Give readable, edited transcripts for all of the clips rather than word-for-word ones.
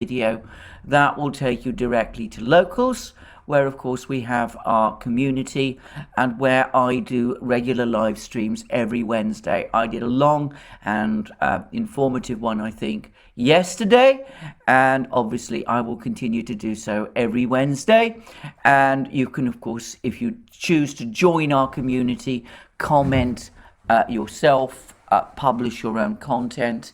video that will take you directly to Locals, where of course we have our community and where I do regular live streams every Wednesday. I did a long and informative one, I think, yesterday, and obviously I will continue to do so every Wednesday. And you can, of course, if you choose to join our community, comment yourself, publish your own content,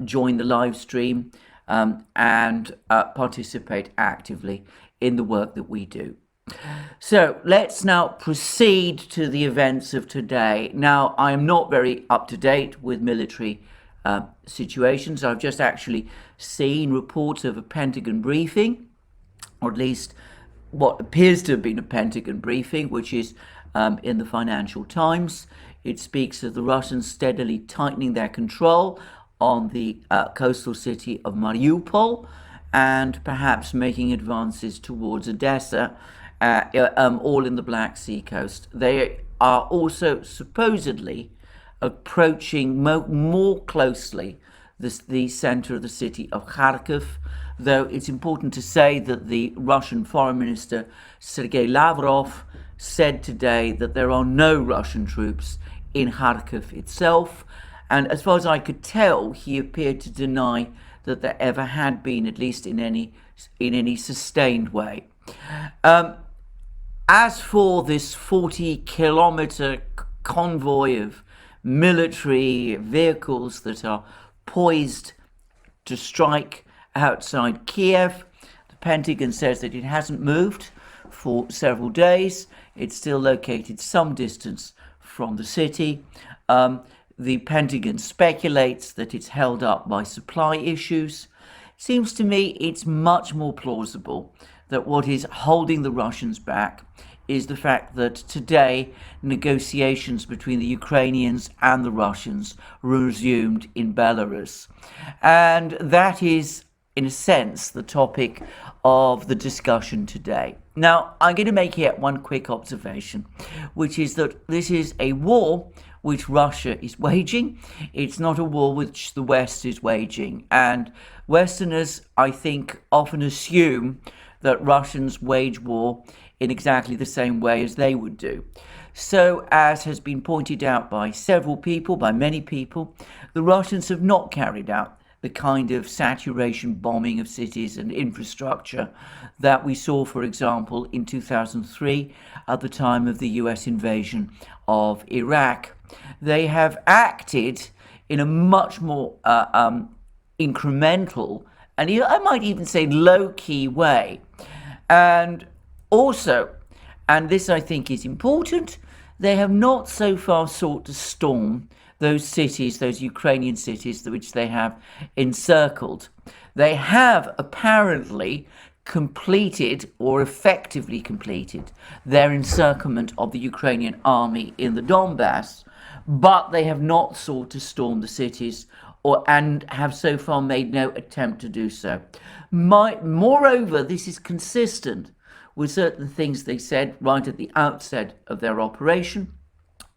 join the live stream, and participate actively in the work that we do. So let's now proceed to the events of today. Now, I am not very up to date with military situations. I've just actually seen reports of a Pentagon briefing, or at least what appears to have been a Pentagon briefing, which is in the Financial Times. It speaks of the Russians steadily tightening their control on the coastal city of Mariupol and perhaps making advances towards Odessa, all in the Black Sea coast. They are also supposedly approaching more closely the center of the city of Kharkiv, though it's important to say that the Russian Foreign Minister Sergei Lavrov said today that there are no Russian troops in Kharkiv itself. And as far as I could tell, he appeared to deny that there ever had been, at least in any sustained way. As for this 40-kilometer convoy of military vehicles that are poised to strike outside Kiev, the Pentagon says that it hasn't moved for several days. It's still located some distance from the city. The Pentagon speculates that it's held up by supply issues. Seems to me it's much more plausible that what is holding the Russians back is the fact that today negotiations between the Ukrainians and the Russians resumed in Belarus. And that is, in a sense, the topic of the discussion today. Now, I'm going to make here one quick observation, which is that this is a war which Russia is waging. It's not a war which the West is waging. And Westerners, I think, often assume that Russians wage war in exactly the same way as they would do. So, as has been pointed out by several people, by many people, the Russians have not carried out the kind of saturation bombing of cities and infrastructure that we saw, for example, in 2003 at the time of the US invasion of Iraq. They have acted in a much more incremental and I might even say low-key way. And also, and this I think is important, they have not so far sought to storm those cities, those Ukrainian cities which they have encircled. They have apparently completed or effectively completed their encirclement of the Ukrainian army in the Donbass, but they have not sought to storm the cities and have so far made no attempt to do so. Moreover, this is consistent with certain things they said right at the outset of their operation,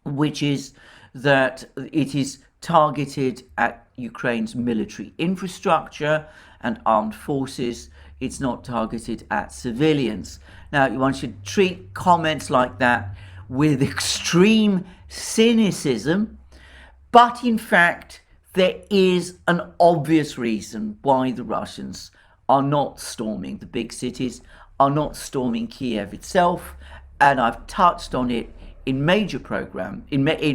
which is that it is targeted at Ukraine's military infrastructure and armed forces. It's not targeted at civilians. Now, one should treat comments like that with extreme cynicism, but in fact, there is an obvious reason why the Russians are not storming the big cities, are not storming Kiev itself, and I've touched on it in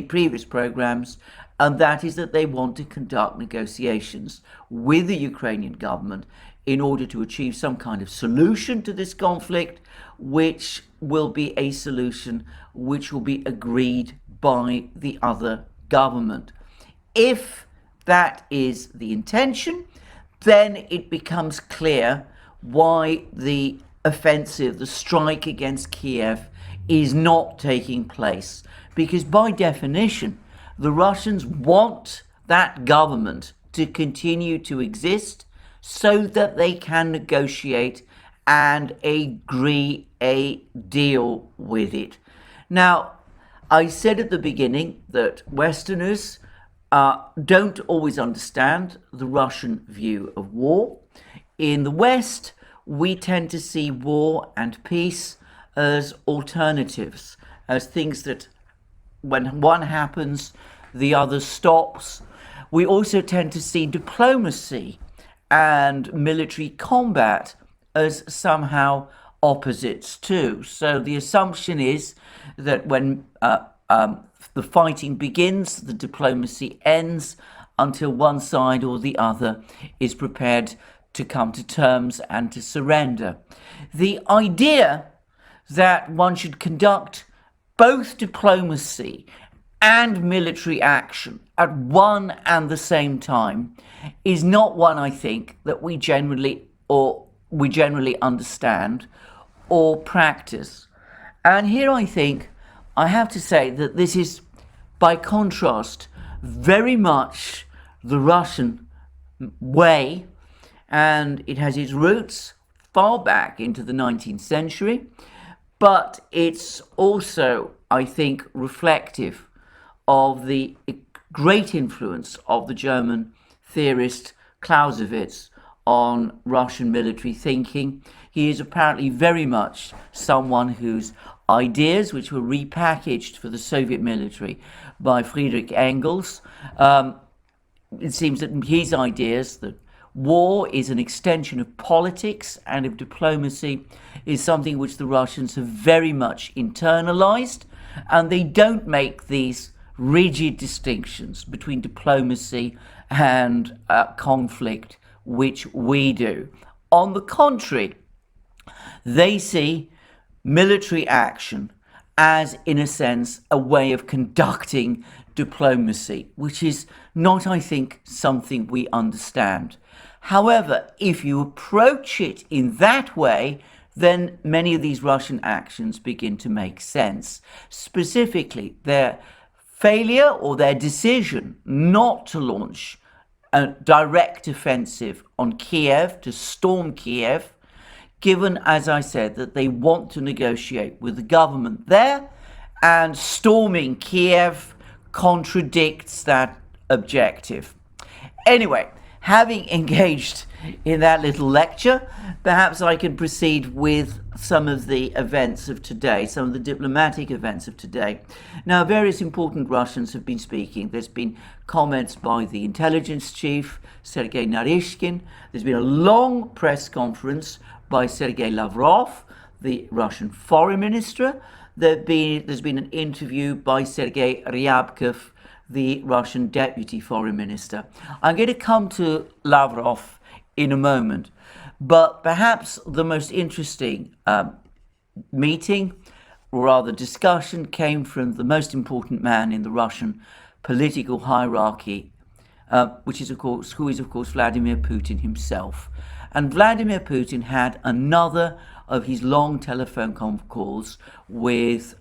previous programs, and that is that they want to conduct negotiations with the Ukrainian government in order to achieve some kind of solution to this conflict, which will be a solution which will be agreed by the other government. If that is the intention, then it becomes clear why the offensive, the strike against Kiev, is not taking place. Because by definition, the Russians want that government to continue to exist so that they can negotiate and agree a deal with it. Now, I said at the beginning that Westerners don't always understand the Russian view of war. in the West, we tend to see war and peace as alternatives, as things that when one happens, the other stops. We also tend to see diplomacy and military combat as somehow opposites too. So the assumption is that when the fighting begins, the diplomacy ends until one side or the other is prepared to come to terms and to surrender. The idea that one should conduct both diplomacy and military action at one and the same time is not one, I think, that we generally understand or practice. And here I think I have to say that this is, by contrast, very much the Russian way, and it has its roots far back into the 19th century, but it's also, I think, reflective of the great influence of the German theorist Clausewitz on Russian military thinking. He is apparently very much someone whose ideas, which were repackaged for the Soviet military by Friedrich Engels, it seems that his ideas that war is an extension of politics and of diplomacy is something which the Russians have very much internalized, and they don't make these rigid distinctions between diplomacy and conflict, which we do. On the contrary, they see military action as, in a sense, a way of conducting diplomacy, which is not, I think, something we understand. However, if you approach it in that way, then many of these Russian actions begin to make sense. Specifically, their failure or their decision not to launch a direct offensive on Kiev, to storm Kiev, given, as I said, that they want to negotiate with the government there, and storming Kiev contradicts that objective. Anyway, having engaged in that little lecture, perhaps I can proceed with some of the events of today, some of the diplomatic events of today. Now, various important Russians have been speaking. There's been comments by the intelligence chief, Sergei Narishkin. There's been a long press conference by Sergei Lavrov, the Russian foreign minister. There's been an interview by Sergei Ryabkov, the Russian deputy foreign minister. I'm going to come to Lavrov in a moment, but perhaps the most interesting meeting, or rather discussion, came from the most important man in the Russian political hierarchy, who is of course Vladimir Putin himself. And Vladimir Putin had another of his long telephone calls with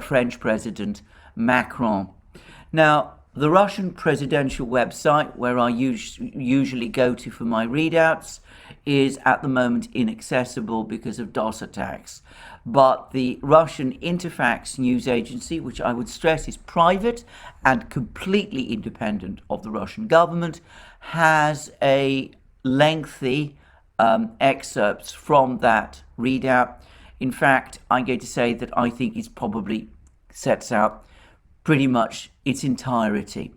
French President Macron. Now, the Russian presidential website, where I usually go to for my readouts, is at the moment inaccessible because of DOS attacks. But the Russian Interfax news agency, which I would stress is private and completely independent of the Russian government, has a lengthy excerpts from that readout. In fact, I'm going to say that I think it probably sets out pretty much its entirety.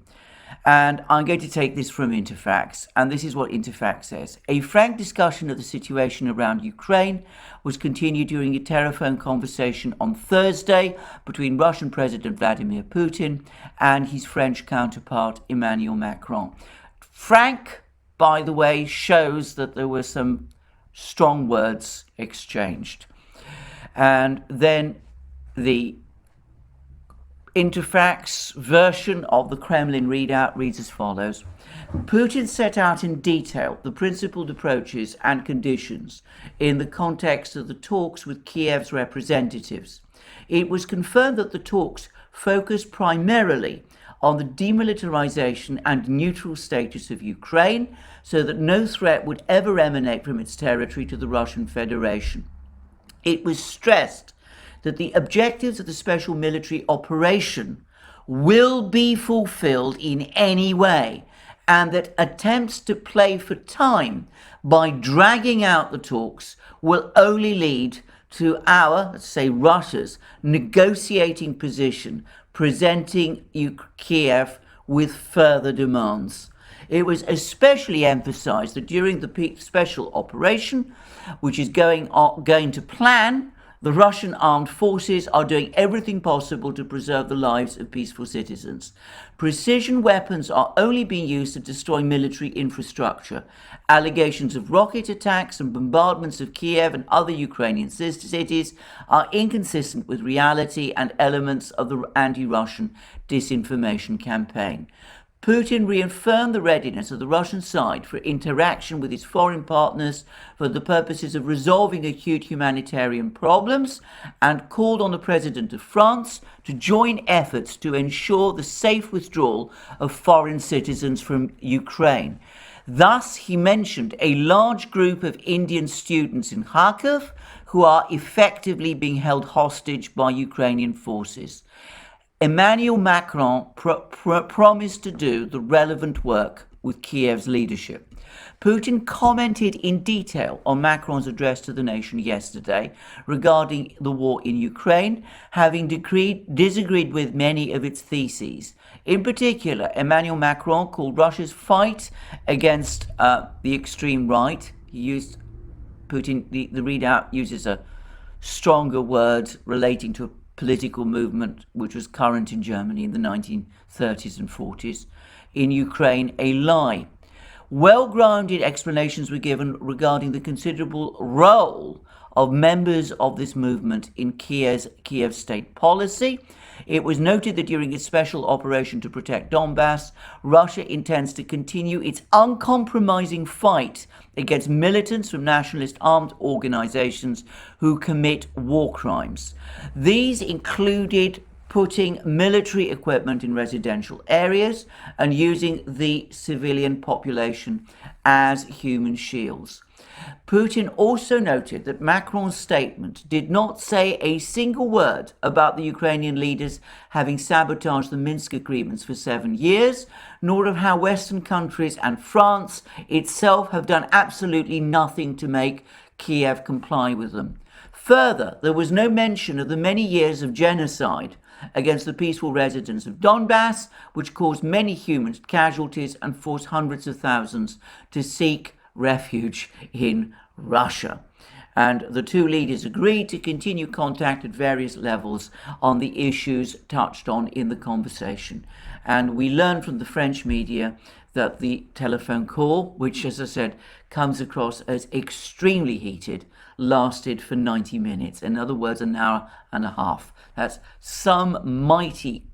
And I'm going to take this from Interfax, and this is what Interfax says. A frank discussion of the situation around Ukraine was continued during a telephone conversation on Thursday between Russian President Vladimir Putin and his French counterpart Emmanuel Macron. Frank, by the way, shows that there were some strong words exchanged. And then the Interfax version of the Kremlin readout reads as follows. Putin set out in detail the principled approaches and conditions in the context of the talks with Kiev's representatives. It was confirmed that the talks focused primarily on the demilitarization and neutral status of Ukraine, so that no threat would ever emanate from its territory to the Russian Federation. It was stressed that the objectives of the special military operation will be fulfilled in any way, and that attempts to play for time by dragging out the talks will only lead to our, let's say Russia's, negotiating position, presenting Kiev with further demands. It was especially emphasized that during the special operation, which is going to plan, the Russian armed forces are doing everything possible to preserve the lives of peaceful citizens. Precision weapons are only being used to destroy military infrastructure. Allegations of rocket attacks and bombardments of Kiev and other Ukrainian cities are inconsistent with reality and elements of the anti-Russian disinformation campaign. Putin reaffirmed the readiness of the Russian side for interaction with its foreign partners for the purposes of resolving acute humanitarian problems and called on the President of France to join efforts to ensure the safe withdrawal of foreign citizens from Ukraine. Thus, he mentioned a large group of Indian students in Kharkiv who are effectively being held hostage by Ukrainian forces. Emmanuel Macron promised to do the relevant work with Kiev's leadership. Putin commented in detail on Macron's address to the nation yesterday regarding the war in Ukraine, having disagreed with many of its theses. In particular, Emmanuel Macron called Russia's fight against the extreme right. He used Putin, the readout uses a stronger word relating to a political movement which was current in Germany in the 1930s and 40s, in Ukraine, a lie. Well-grounded explanations were given regarding the considerable role of members of this movement in Kiev's state policy. It was noted that during its special operation to protect Donbass, Russia intends to continue its uncompromising fight against militants from nationalist armed organizations who commit war crimes. These included putting military equipment in residential areas and using the civilian population as human shields. Putin also noted that Macron's statement did not say a single word about the Ukrainian leaders having sabotaged the Minsk agreements for 7 years, nor of how Western countries and France itself have done absolutely nothing to make Kiev comply with them. Further, there was no mention of the many years of genocide against the peaceful residents of Donbass, which caused many human casualties and forced hundreds of thousands to seek refuge in Russia. And the two leaders agreed to continue contact at various levels on the issues touched on in the conversation. And we learned from the French media that the telephone call, which, as I said, comes across as extremely heated, lasted for 90 minutes. In other words, an hour and a half. That's some mighty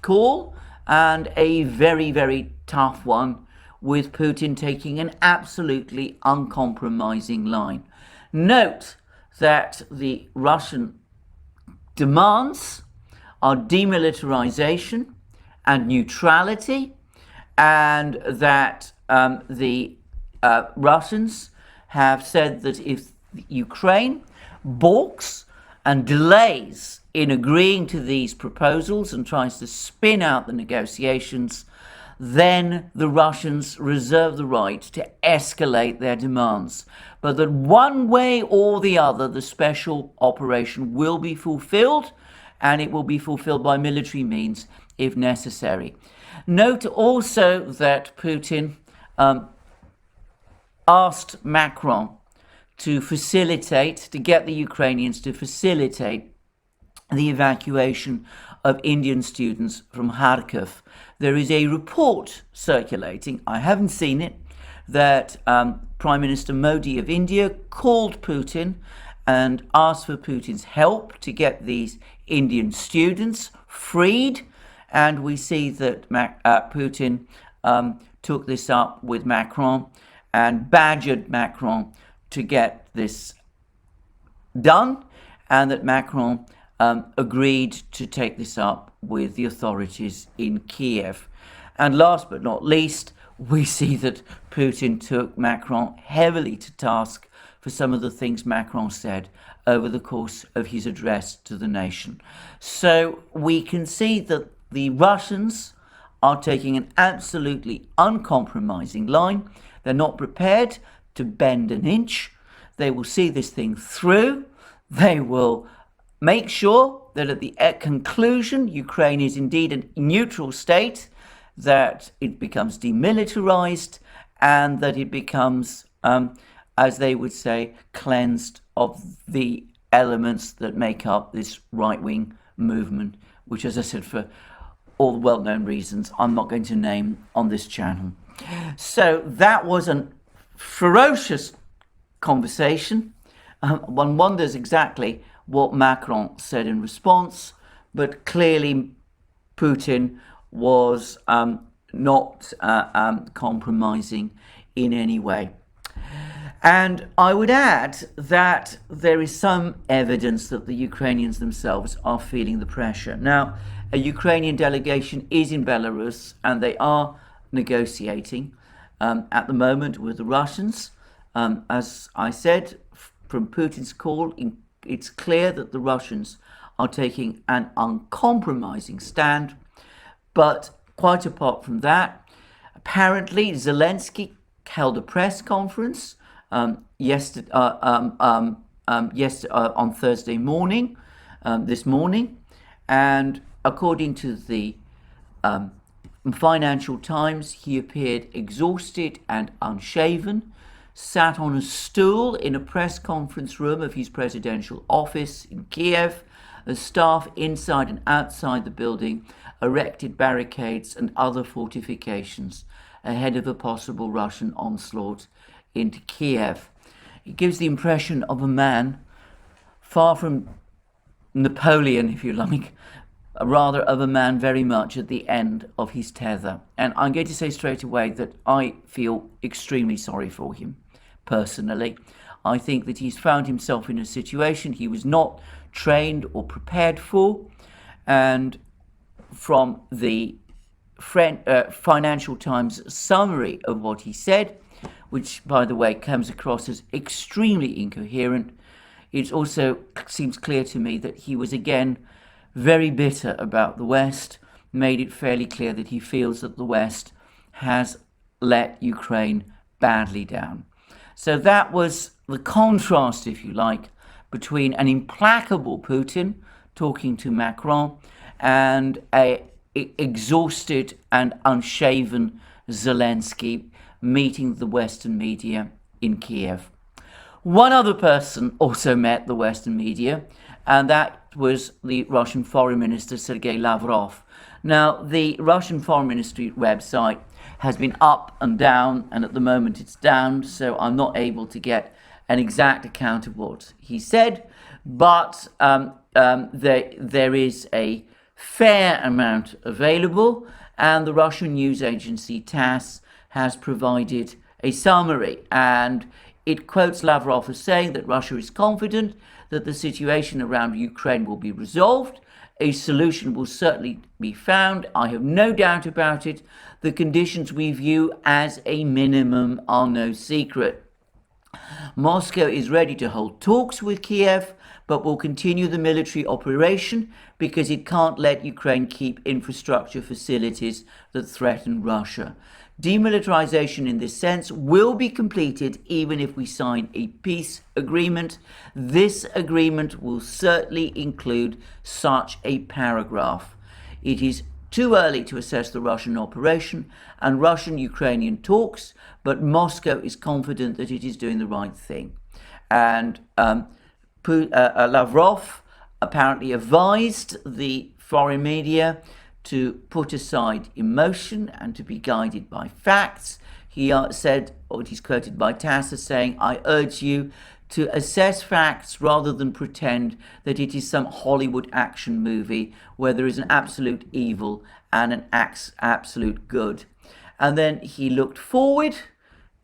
call and a very, very tough one, with Putin taking an absolutely uncompromising line. Note that the Russian demands are demilitarization and neutrality, and that the Russians have said that if Ukraine balks and delays in agreeing to these proposals and tries to spin out the negotiations, then the Russians reserve the right to escalate their demands. But that one way or the other, the special operation will be fulfilled, and it will be fulfilled by military means if necessary. Note also that Putin asked Macron to get the Ukrainians to facilitate the evacuation of Indian students from Kharkiv. There is a report circulating, I haven't seen it, that Prime Minister Modi of India called Putin and asked for Putin's help to get these Indian students freed. And we see that Putin took this up with Macron and badgered Macron to get this done, and that Macron agreed to take this up with the authorities in Kiev. And last but not least, we see that Putin took Macron heavily to task for some of the things Macron said over the course of his address to the nation. So we can see that the Russians are taking an absolutely uncompromising line. They're not prepared to bend an inch. They will see this thing through. They will make sure that at the conclusion, Ukraine is indeed a neutral state, that it becomes demilitarized, and that it becomes, as they would say, cleansed of the elements that make up this right-wing movement, which, as I said, for all the well-known reasons I'm not going to name on this channel. So that was a ferocious conversation. One wonders exactly what Macron said in response, but clearly Putin was not compromising in any way. And I would add that there is some evidence that the Ukrainians themselves are feeling the pressure. Now, a Ukrainian delegation is in Belarus, and they are negotiating at the moment with the Russians. As I said, from Putin's call, it's clear that the Russians are taking an uncompromising stand. But quite apart from that, apparently Zelensky held a press conference yesterday on Thursday morning, this morning, and according to the Financial Times, he appeared exhausted and unshaven, sat on a stool in a press conference room of his presidential office in Kiev. The staff inside and outside the building erected barricades and other fortifications ahead of a possible Russian onslaught into Kiev. It gives the impression of a man far from Napoleon, if you like, rather of a man very much at the end of his tether. And I'm going to say straight away that I feel extremely sorry for him, personally. I think that he's found himself in a situation he was not trained or prepared for. And from the Financial Times summary of what he said, which, by the way, comes across as extremely incoherent, it also seems clear to me that he was again very bitter about the West, made it fairly clear that he feels that the West has let Ukraine badly down. So that was the contrast, if you like, between an implacable Putin talking to Macron and a exhausted and unshaven Zelensky meeting the Western media in Kiev. One other person also met the Western media, and that was the Russian Foreign Minister Sergei Lavrov. Now, the Russian Foreign Ministry website has been up and down, and at the moment it's down, so I'm not able to get an exact account of what he said, but there is a fair amount available, and the Russian news agency TASS has provided a summary, and it quotes Lavrov as saying that Russia is confident that the situation around Ukraine will be resolved. A solution will certainly be found. I have no doubt about it. The conditions we view as a minimum are no secret. Moscow is ready to hold talks with Kiev, but will continue the military operation because it can't let Ukraine keep infrastructure facilities that threaten Russia. Demilitarization in this sense will be completed even if we sign a peace agreement. This agreement will certainly include such a paragraph. It is too early to assess the Russian operation and Russian-Ukrainian talks, but Moscow is confident that it is doing the right thing. And Lavrov apparently advised the foreign media to put aside emotion and to be guided by facts. He said, or he's quoted by TASS as saying, "I urge you to assess facts rather than pretend that it is some Hollywood action movie where there is an absolute evil and an absolute good." And then he looked forward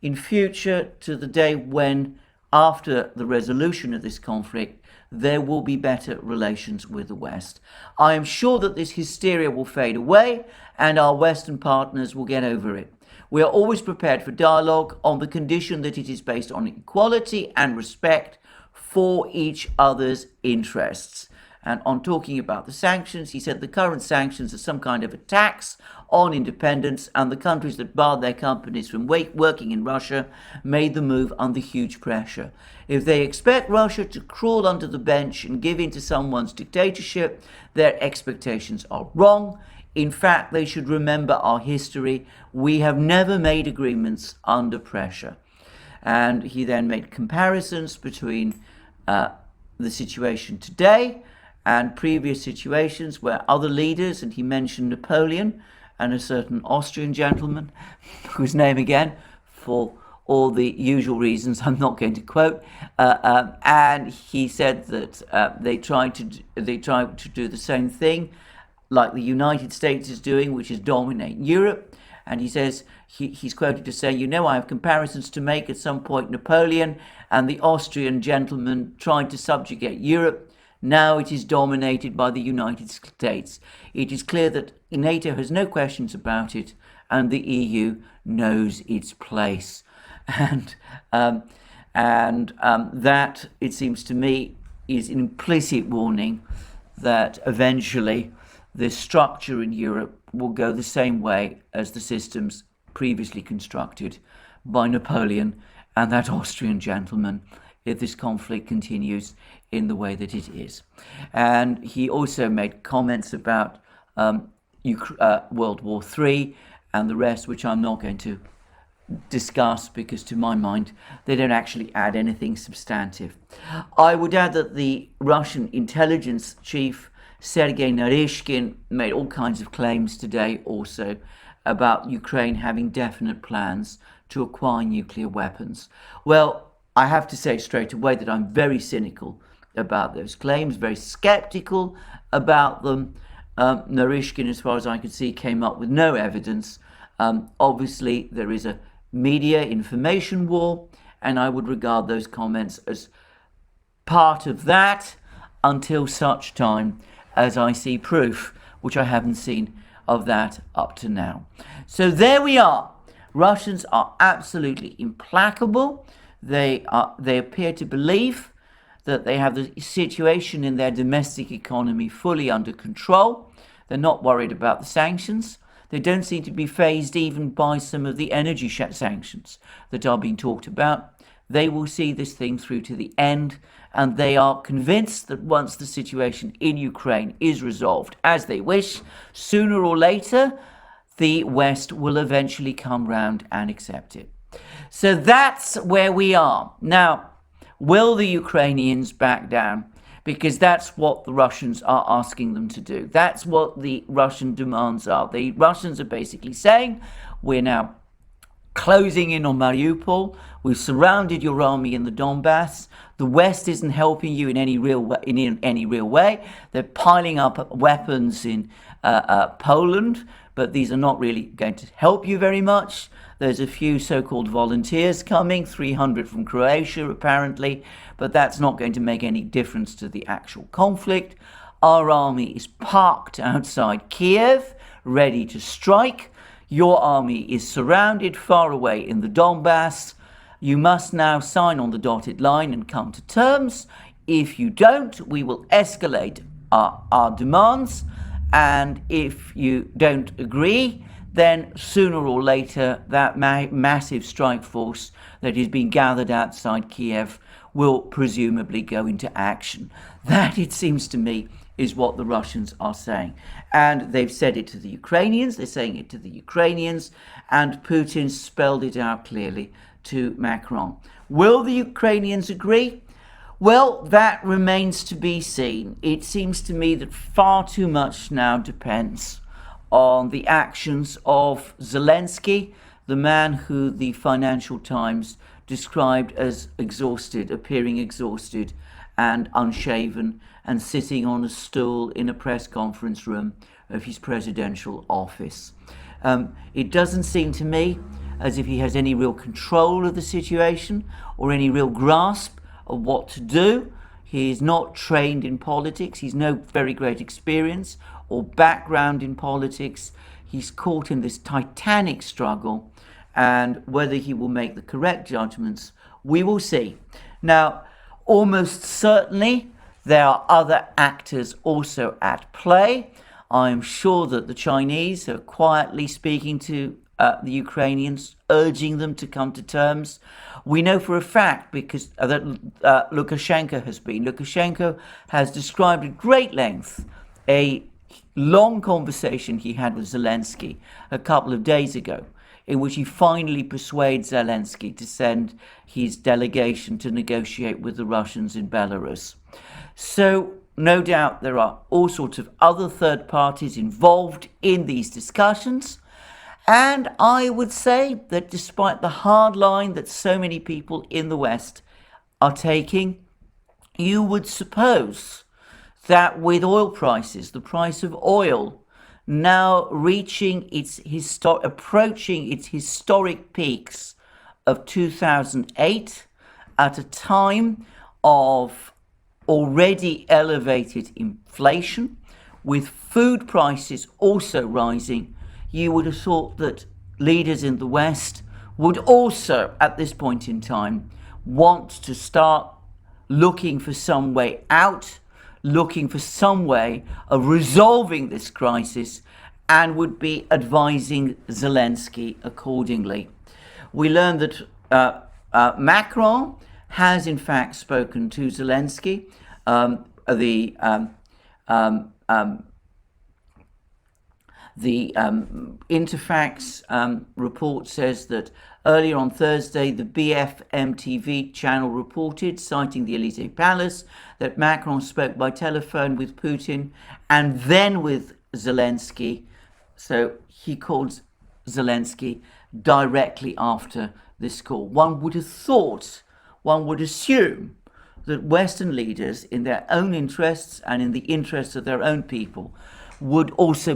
in future to the day when, after the resolution of this conflict, there will be better relations with the West. I am sure that this hysteria will fade away and our Western partners will get over it. We are always prepared for dialogue on the condition that it is based on equality and respect for each other's interests. And on talking about the sanctions, he said the current sanctions are some kind of a tax on independence, and the countries that barred their companies from working in Russia made the move under huge pressure. If they expect Russia to crawl under the bench and give in to someone's dictatorship, their expectations are wrong. In fact, they should remember our history. We have never made agreements under pressure. And he then made comparisons between the situation today and previous situations where other leaders, and he mentioned Napoleon and a certain Austrian gentleman, whose name again, for all the usual reasons I'm not going to quote, and he said that they tried to do the same thing like the United States is doing, which is dominate Europe. And he says, he's quoted as saying, I have comparisons to make. At some point, Napoleon and the Austrian gentleman tried to subjugate Europe. Now it is dominated by the United States. It is clear that NATO has no questions about it, and the EU knows its place. And that, it seems to me, is an implicit warning that eventually the structure in Europe will go the same way as the systems previously constructed by Napoleon and that Austrian gentleman if this conflict continues in the way that it is. And he also made comments about World War III and the rest, which I'm not going to discuss because to my mind they don't actually add anything substantive. I would add that the Russian intelligence chief Sergei Naryshkin made all kinds of claims today also about Ukraine having definite plans to acquire nuclear weapons. Well, I have to say straight away that I'm very cynical about those claims, very skeptical about them. Naryshkin, as far as I could see, came up with no evidence. Obviously, there is a media information war, and I would regard those comments as part of that until such time as I see proof, which I haven't seen of that up to now. So there we are. Russians are absolutely implacable. They appear to believe that they have the situation in their domestic economy fully under control. They're not worried about the sanctions. They don't seem to be fazed even by some of the energy sanctions that are being talked about. They will see this thing through to the end, and they are convinced that once the situation in Ukraine is resolved as they wish, sooner or later, the West will eventually come round and accept it. So that's where we are. Now, will the Ukrainians back down? Because that's what the Russians are asking them to do. That's what the Russian demands are. The Russians are basically saying, we're now closing in on Mariupol. We've surrounded your army in the Donbass. The West isn't helping you in any real way. They're piling up weapons in Poland, but these are not really going to help you very much. There's a few so-called volunteers coming, 300 from Croatia apparently, but that's not going to make any difference to the actual conflict. Our army is parked outside Kiev, ready to strike. Your army is surrounded far away in the Donbass. You must now sign on the dotted line and come to terms. If you don't, we will escalate our demands. And if you don't agree, then sooner or later that massive strike force that is being gathered outside Kiev will presumably go into action. That, it seems to me, is what the Russians are saying. And they've said it to the Ukrainians, they're saying it to the Ukrainians, and Putin spelled it out clearly to Macron. Will the Ukrainians agree? Well, that remains to be seen. It seems to me that far too much now depends on the actions of Zelensky, the man who the Financial Times described as exhausted, appearing exhausted and unshaven, and sitting on a stool in a press conference room of his presidential office. It doesn't seem to me as if he has any real control of the situation or any real grasp of what to do. He is not trained in politics. He's no very great experience or background in politics. He's caught in this titanic struggle, and whether he will make the correct judgments, we will see. Now, almost certainly there are other actors also at play. I'm sure that the Chinese are quietly speaking to the Ukrainians, urging them to come to terms. We know for a fact because that Lukashenko has described at great length a long conversation he had with Zelensky a couple of days ago, in which he finally persuades Zelensky to send his delegation to negotiate with the Russians in Belarus. So no doubt there are all sorts of other third parties involved in these discussions. And I would say that despite the hard line that so many people in the West are taking, you would suppose that with oil prices, the price of oil now approaching its historic peaks of 2008, at a time of already elevated inflation, with food prices also rising, you would have thought that leaders in the West would also, at this point in time, want to start looking for some way out, looking for some way of resolving this crisis, and would be advising Zelensky accordingly. We learned that Macron has in fact spoken to Zelensky. The Interfax report says that earlier on Thursday, the BFM TV channel reported, citing the Elysee Palace, that Macron spoke by telephone with Putin and then with Zelensky. So he called Zelensky directly after this call. One would have thought, one would assume that Western leaders, in their own interests and in the interests of their own people, would also